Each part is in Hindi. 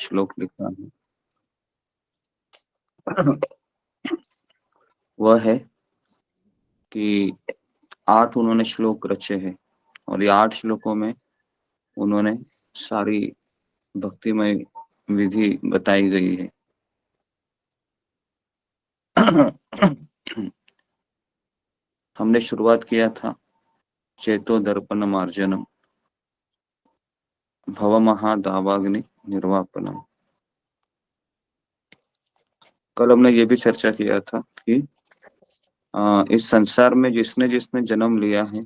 श्लोक लिखा है वह है कि 8 उन्होंने श्लोक रचे हैं और ये 8 श्लोकों में उन्होंने सारी भक्तिमय विधि बताई गई है। हमने शुरुआत किया था चेतो दर्पण मार्जनम भव महादावाग्नि निर्वापनम। कल हमने ये भी चर्चा किया था कि इस संसार में जिसने जिसने जन्म लिया है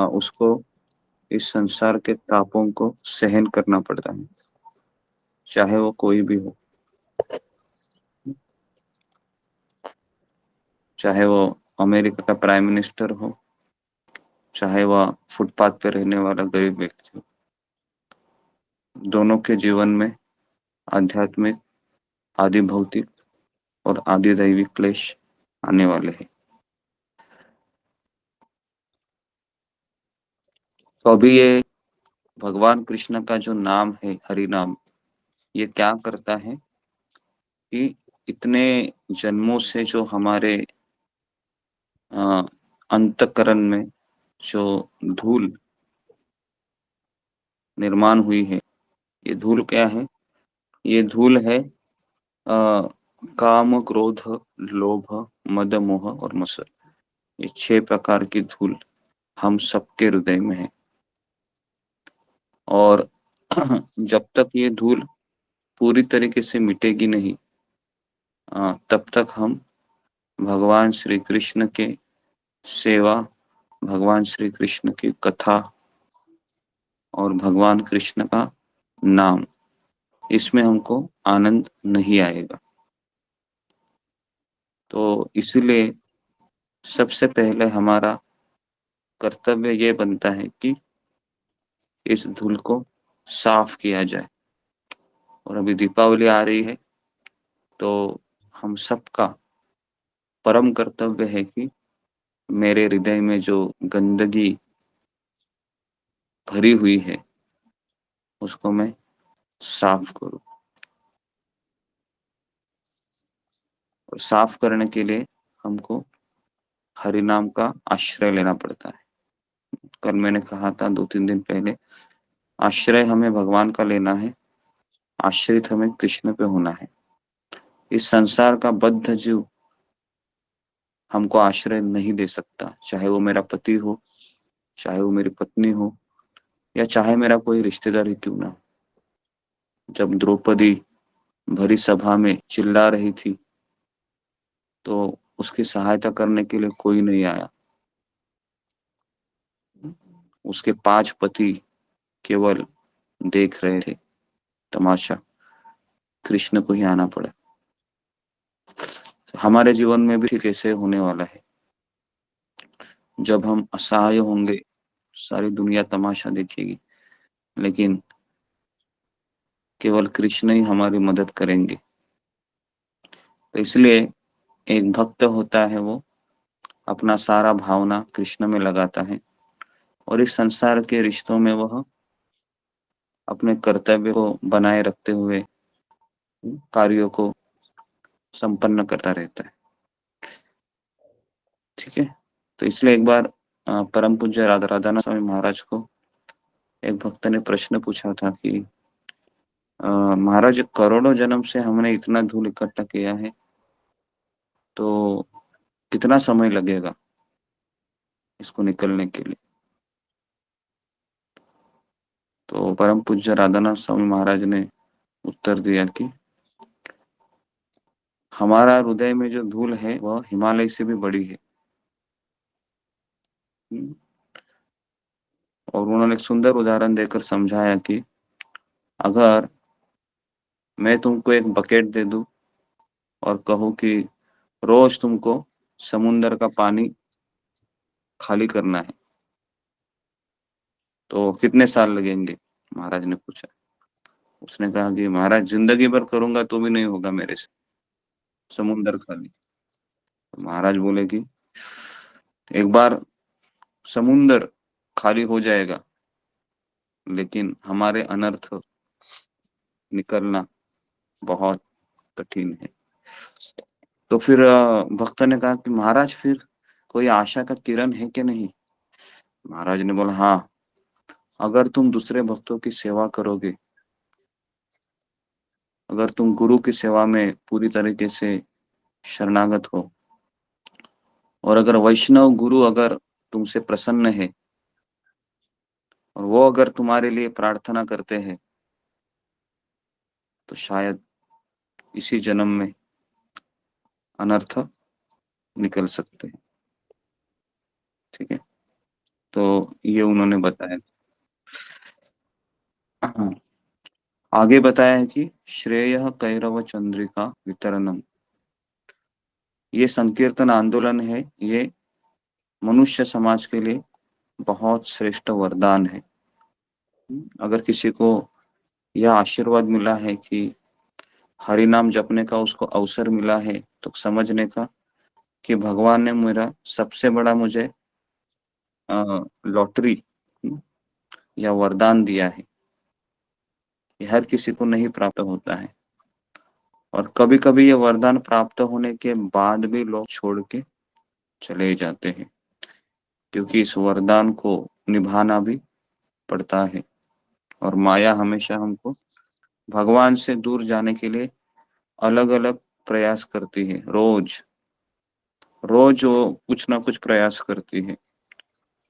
उसको इस संसार के तापों को सहन करना पड़ता है, चाहे वो कोई भी हो, चाहे वो अमेरिका का प्राइम मिनिस्टर हो, चाहे वह फुटपाथ पे रहने वाला गरीब व्यक्ति हो। दोनों के जीवन में आध्यात्मिक, आदि भौतिक और आदि दैविक क्लेश आने वाले हैं। तो अभी ये भगवान कृष्ण का जो नाम है हरि नाम, ये क्या करता है कि इतने जन्मों से जो हमारे अंतःकरण में जो धूल निर्माण हुई है, ये धूल क्या है? ये धूल है काम, क्रोध, लोभ, मद, मोह और मत्सर। ये 6 प्रकार की धूल हम सबके हृदय में है और जब तक ये धूल पूरी तरीके से मिटेगी नहीं, तब तक हम भगवान श्री कृष्ण के सेवा, भगवान श्री कृष्ण की कथा और भगवान कृष्ण का नाम, इसमें हमको आनंद नहीं आएगा। तो इसलिए सबसे पहले हमारा कर्तव्य ये बनता है कि इस धूल को साफ किया जाए। और अभी दीपावली आ रही है, तो हम सबका परम कर्तव्य है कि मेरे हृदय में जो गंदगी भरी हुई है उसको मैं साफ करूं। और साफ करने के लिए हमको हरि नाम का आश्रय लेना पड़ता है। कल मैंने कहा था 2-3 दिन पहले, आश्रय हमें भगवान का लेना है, आश्रित हमें कृष्ण पे होना है। इस संसार का बद्ध जीव हमको आश्रय नहीं दे सकता, चाहे वो मेरा पति हो, चाहे वो मेरी पत्नी हो, या चाहे मेरा कोई रिश्तेदार ही क्यों ना हो। जब द्रौपदी भरी सभा में चिल्ला रही थी तो उसकी सहायता करने के लिए कोई नहीं आया। उसके 5 पति केवल देख रहे थे तमाशा, कृष्ण को ही आना पड़ा। हमारे जीवन में भी ठीक ऐसे होने वाला है। जब हम असहाय होंगे, सारी दुनिया तमाशा देखेगी, लेकिन केवल कृष्ण ही हमारी मदद करेंगे। तो इसलिए एक भक्त होता है, वो अपना सारा भावना कृष्ण में लगाता है और इस संसार के रिश्तों में वह अपने कर्तव्य को बनाए रखते हुए कार्यों को संपन्न करता रहता है। ठीक है, तो इसलिए एक बार परम पूज्य राधा राधाना स्वामी महाराज को एक भक्त ने प्रश्न पूछा था कि महाराज, करोड़ों जन्म से हमने इतना धूल इकट्ठा किया है, तो कितना समय लगेगा इसको निकलने के लिए? तो परम पूज्य राधानाथ स्वामी महाराज ने उत्तर दिया कि हमारा हृदय में जो धूल है वह हिमालय से भी बड़ी है। और उन्होंने एक सुंदर उदाहरण देकर समझाया कि अगर मैं तुमको एक बकेट दे दूं और कहूं कि रोज तुमको समुंदर का पानी खाली करना है, तो कितने साल लगेंगे? महाराज ने पूछा। उसने कहा कि महाराज, जिंदगी भर करूंगा तो भी नहीं होगा मेरे से समुंदर खाली। तो महाराज बोले कि एक बार समुंदर खाली हो जाएगा, लेकिन हमारे अनर्थ निकलना बहुत कठिन है। तो फिर भक्त ने कहा कि महाराज फिर कोई आशा का किरण है कि नहीं? महाराज ने बोला हाँ, अगर तुम दूसरे भक्तों की सेवा करोगे, अगर तुम गुरु की सेवा में पूरी तरीके से शरणागत हो, और अगर वैष्णव गुरु अगर तुमसे प्रसन्न है और वो अगर तुम्हारे लिए प्रार्थना करते हैं, तो शायद इसी जन्म में अनर्थ निकल सकते हैं। ठीक है, तो ये उन्होंने बताया। हाँ, आगे बताया है कि श्रेय कैरव चंद्रिका वितरणम, ये संकीर्तन आंदोलन है, ये मनुष्य समाज के लिए बहुत श्रेष्ठ वरदान है। अगर किसी को यह आशीर्वाद मिला है कि हरि नाम जपने का उसको अवसर मिला है, तो समझने का कि भगवान ने मेरा सबसे बड़ा मुझे लॉटरी या वरदान दिया है। ये हर किसी को नहीं प्राप्त होता है, और कभी कभी ये वरदान प्राप्त होने के बाद भी लोग छोड़ के चले जाते हैं, क्योंकि इस वरदान को निभाना भी पड़ता है। और माया हमेशा हमको भगवान से दूर जाने के लिए अलग अलग प्रयास करती है। रोज रोज वो कुछ ना कुछ प्रयास करती है,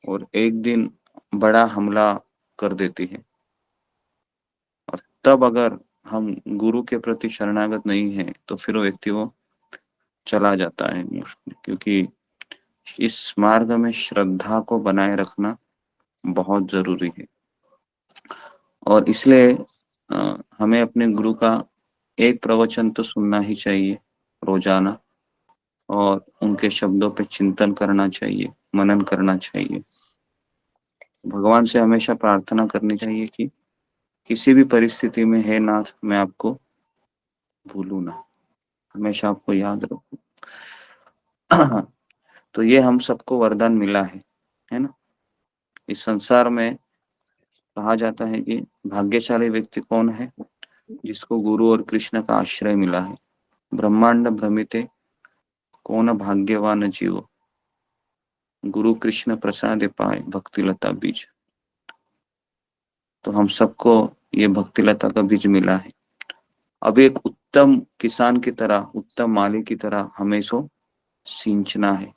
और एक दिन बड़ा हमला कर देती है। और तब अगर हम गुरु के प्रति शरणागत नहीं है, तो फिर वो व्यक्ति वो चला जाता है, क्योंकि इस मार्ग में श्रद्धा को बनाए रखना बहुत जरूरी है। और इसलिए हमें अपने गुरु का एक प्रवचन तो सुनना ही चाहिए रोजाना, और उनके शब्दों पे चिंतन करना चाहिए, मनन करना चाहिए। भगवान से हमेशा प्रार्थना करनी चाहिए कि किसी भी परिस्थिति में, हे नाथ, मैं आपको भूलू ना, हमेशा आपको याद रखूं। तो ये हम सबको वरदान मिला है ना। इस संसार में कहा जाता है कि भाग्यशाली व्यक्ति कौन है? जिसको गुरु और कृष्ण का आश्रय मिला है। ब्रह्मांड भ्रमिते कौन भाग्यवान जीव, गुरु कृष्ण प्रसाद पाए भक्ति लता बीज। तो हम सबको ये भक्ति लता का बीज मिला है। अब एक उत्तम किसान की तरह, उत्तम माली की तरह हमें इसको सींचना है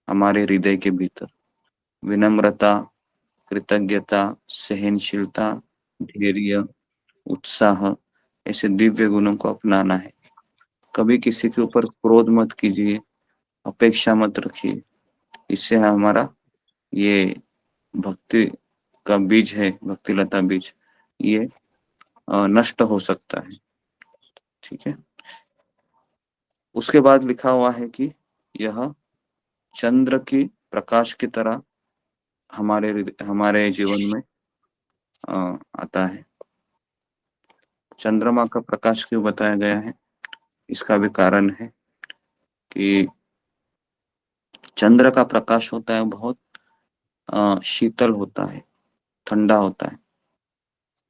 हमारे हृदय के भीतर। विनम्रता, कृतज्ञता, सहनशीलता, धैर्य, उत्साह, ऐसे दिव्य गुणों को अपनाना है। कभी किसी के ऊपर क्रोध मत कीजिए, अपेक्षा मत रखिए। इससे हमारा ये भक्ति का बीज है, भक्ति लता बीज, ये नष्ट हो सकता है। ठीक है। उसके बाद लिखा हुआ है कि यह चंद्र की प्रकाश की तरह हमारे जीवन में आता है। चंद्रमा का प्रकाश क्यों बताया गया है? इसका भी कारण है कि चंद्र का प्रकाश होता है बहुत शीतल होता है, ठंडा होता है।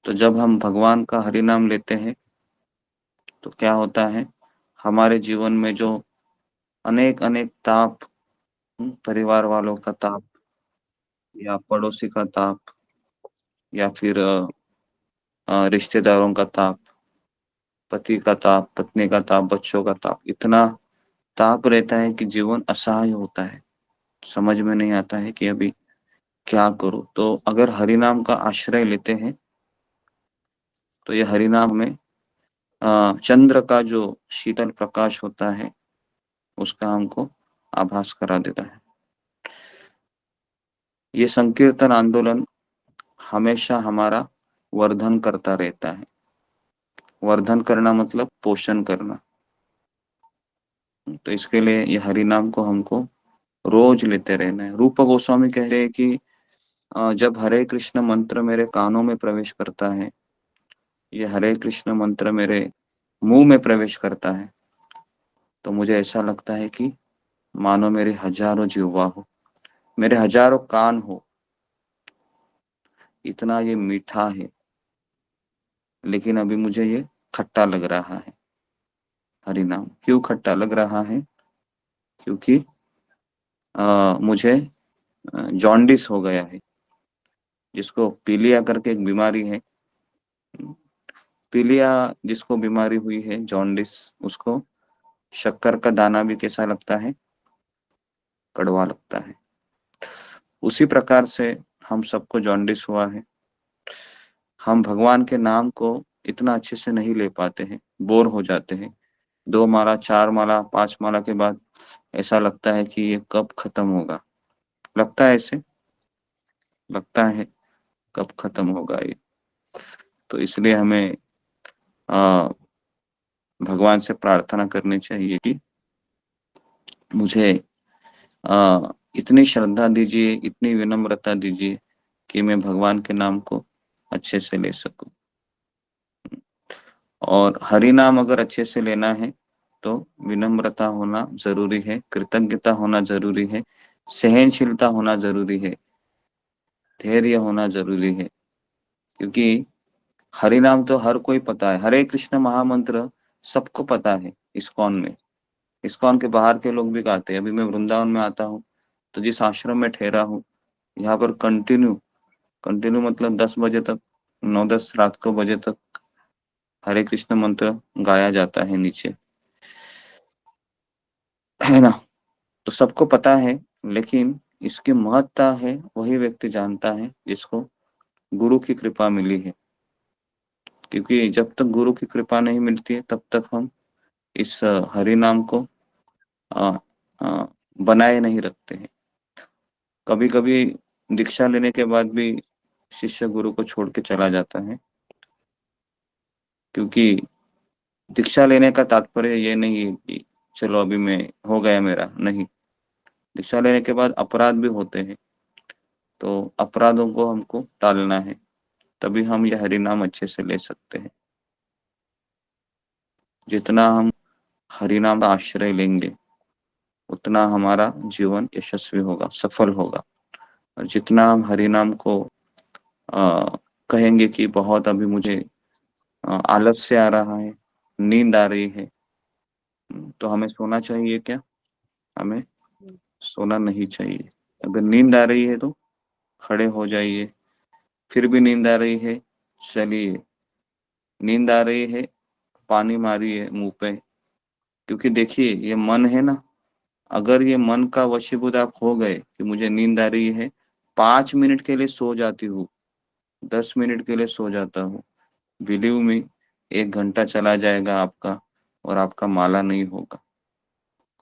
तो जब हम भगवान का हरि नाम लेते हैं, तो क्या होता है, हमारे जीवन में जो अनेक अनेक ताप, परिवार वालों का ताप, या पड़ोसी का ताप, या फिर रिश्तेदारों का ताप, पति का ताप, पत्नी का ताप, बच्चों का ताप, इतना ताप रहता है कि जीवन असहाय होता है। समझ में नहीं आता है कि अभी क्या करूं। तो अगर हरि नाम का आश्रय लेते हैं, तो ये हरि नाम में चंद्र का जो शीतल प्रकाश होता है, उसका हमको आभास करा देता है। ये संकीर्तन आंदोलन हमेशा हमारा वर्धन करता रहता है। वर्धन करना मतलब पोषण करना। तो इसके लिए ये हरि नाम को हमको रोज लेते रहना है। रूप गोस्वामी कह रहे हैं कि जब हरे कृष्ण मंत्र मेरे कानों में प्रवेश करता है, ये हरे कृष्ण मंत्र मेरे मुंह में प्रवेश करता है, तो मुझे ऐसा लगता है कि मानो मेरे हजारों जिह्वा हो, मेरे हजारों कान हो, इतना ये मीठा है। लेकिन अभी मुझे ये खट्टा लग रहा है हरि नाम। क्यों खट्टा लग रहा है? क्योंकि मुझे जॉन्डिस हो गया है, जिसको पीलिया करके एक बीमारी है। पीलिया जिसको बीमारी हुई है, जॉन्डिस, उसको शक्कर का दाना भी कैसा लगता है? कड़वा लगता है। उसी प्रकार से हम सबको जॉन्डिस हुआ है। हम भगवान के नाम को इतना अच्छे से नहीं ले पाते हैं, बोर हो जाते हैं। 2 माला, 4 माला, 5 माला के बाद ऐसा लगता है कि ये कब खत्म होगा। लगता है ऐसे? लगता है कब खत्म होगा ये। तो इसलिए हमें आ, भगवान से प्रार्थना करनी चाहिए कि मुझे इतनी श्रद्धा दीजिए, इतनी विनम्रता दीजिए कि मैं भगवान के नाम को अच्छे से ले सकूं। और हरि नाम अगर अच्छे से लेना है तो विनम्रता होना जरूरी है, कृतज्ञता होना जरूरी है, सहनशीलता होना जरूरी है, धैर्य होना जरूरी है। क्योंकि हरि नाम तो हर कोई पता है, हरे कृष्ण महामंत्र सबको पता है। इस्कॉन में, इस्कॉन के बाहर के लोग भी गाते हैं। अभी मैं वृंदावन में आता हूँ तो जिस आश्रम में ठहरा हूँ, यहाँ पर कंटिन्यू कंटिन्यू मतलब 10 बजे तक, 9-10 रात को बजे तक हरे कृष्ण मंत्र गाया जाता है नीचे, है ना। तो सबको पता है, लेकिन इसकी महत्ता है वही व्यक्ति जानता है जिसको गुरु की कृपा मिली है। क्योंकि जब तक गुरु की कृपा नहीं मिलती है तब तक हम इस हरि नाम को आ, आ, बनाए नहीं रखते हैं। कभी कभी दीक्षा लेने के बाद भी शिष्य गुरु को छोड़ के चला जाता है। क्योंकि दीक्षा लेने का तात्पर्य ये नहीं है कि चलो अभी मैं हो गया मेरा, नहीं। दीक्षा लेने के बाद अपराध भी होते हैं, तो अपराधों को हमको टालना है, तभी हम यह हरि नाम अच्छे से ले सकते हैं। जितना हम हरि नाम का आश्रय लेंगे उतना हमारा जीवन यशस्वी होगा, सफल होगा। और जितना हम हरि नाम को कहेंगे कि बहुत अभी मुझे आलस से आ रहा है, नींद आ रही है, तो हमें सोना चाहिए क्या? हमें सोना नहीं चाहिए। अगर नींद आ रही है तो खड़े हो जाइए। फिर भी नींद आ रही है, चलिए। नींद आ रही है, पानी मारिए मुंह पे। क्योंकि देखिए ये मन है ना, अगर ये मन का वशीभूत आप हो गए कि मुझे नींद आ रही है, 5 मिनट के लिए सो जाती हूँ, 10 मिनट के लिए सो जाता हूँ, बिलीव में 1 घंटा चला जाएगा आपका और आपका माला नहीं होगा।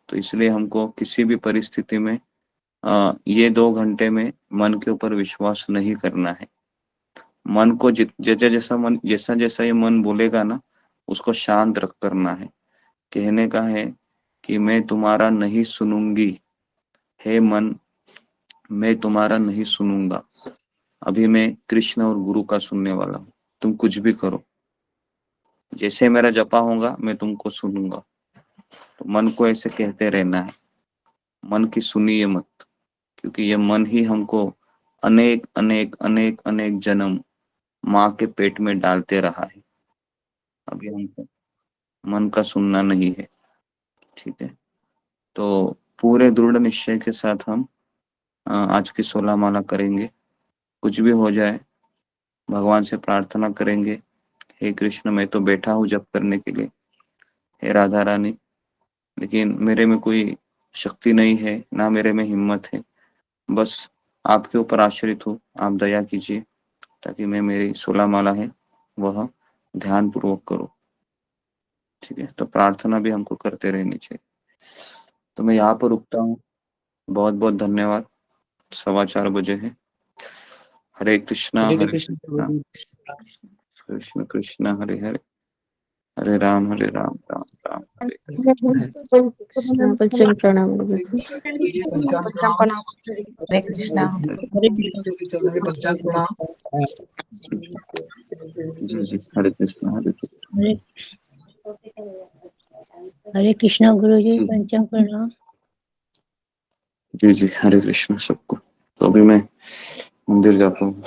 तो इसलिए हमको किसी भी परिस्थिति में ये 2 घंटे में मन के ऊपर विश्वास नहीं करना है। मन को जैसा जैसा मन, जैसा जैसा ये मन बोलेगा ना, उसको शांत रख करना है। कहने का है कि मैं तुम्हारा नहीं सुनूंगी, हे मन, मैं तुम्हारा नहीं सुनूंगा। अभी मैं कृष्ण और गुरु का सुनने वाला हूँ। तुम कुछ भी करो, जैसे मेरा जपा होगा मैं तुमको सुनूंगा। तो मन को ऐसे कहते रहना है, मन की सुनिए मत। क्योंकि ये मन ही हमको अनेक अनेक अनेक अनेक जन्म माँ के पेट में डालते रहा है। अभी हमको मन का सुनना नहीं है, ठीक है। तो पूरे दृढ़ निश्चय के साथ हम आज की 16 माला करेंगे। कुछ भी हो जाए भगवान से प्रार्थना करेंगे, हे कृष्ण, मैं तो बैठा हूँ जप करने के लिए, हे राधा रानी, लेकिन मेरे में कोई शक्ति नहीं है, ना मेरे में हिम्मत है। बस आपके ऊपर आश्रित हूँ, आप दया कीजिए ताकि मैं मेरी 16 माला है वह ध्यान पूर्वक करूँ। ठीक है, तो प्रार्थना भी हमको करते रहनी चाहिए। तो मैं यहाँ पर रुकता हूँ। बहुत बहुत धन्यवाद। 4:15 बजे है। हरे कृष्णा हरे हरे कृष्ण कृष्णा, कृष्ण कृष्ण हरे हरे, हरे राम राम राम हरे। बच्चन प्रणाम गुरुजी। हरे कृष्णा। जी जी, हरे कृष्णा हरे कृष्णा। हरे हरे कृष्णा गुरुजी, जी पंचम प्रणाम। जी जी, हरे कृष्णा सबको। तो अभी मैं मंदिर जाता हूँ।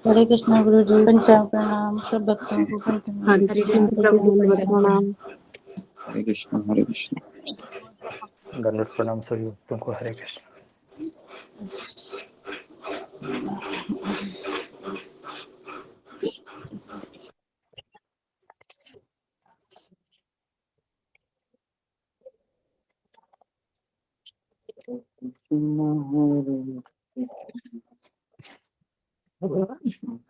हरे कृष्णा गुरु जी। पंचांग प्रणाम सब भक्तों को। पंचांग हरे कृष्ण प्रणाम। हरे कृष्ण हरे कृष्ण। दंडवत प्रणाम सभी भक्तों को। हरे कृष्ण। हरे कृष्ण।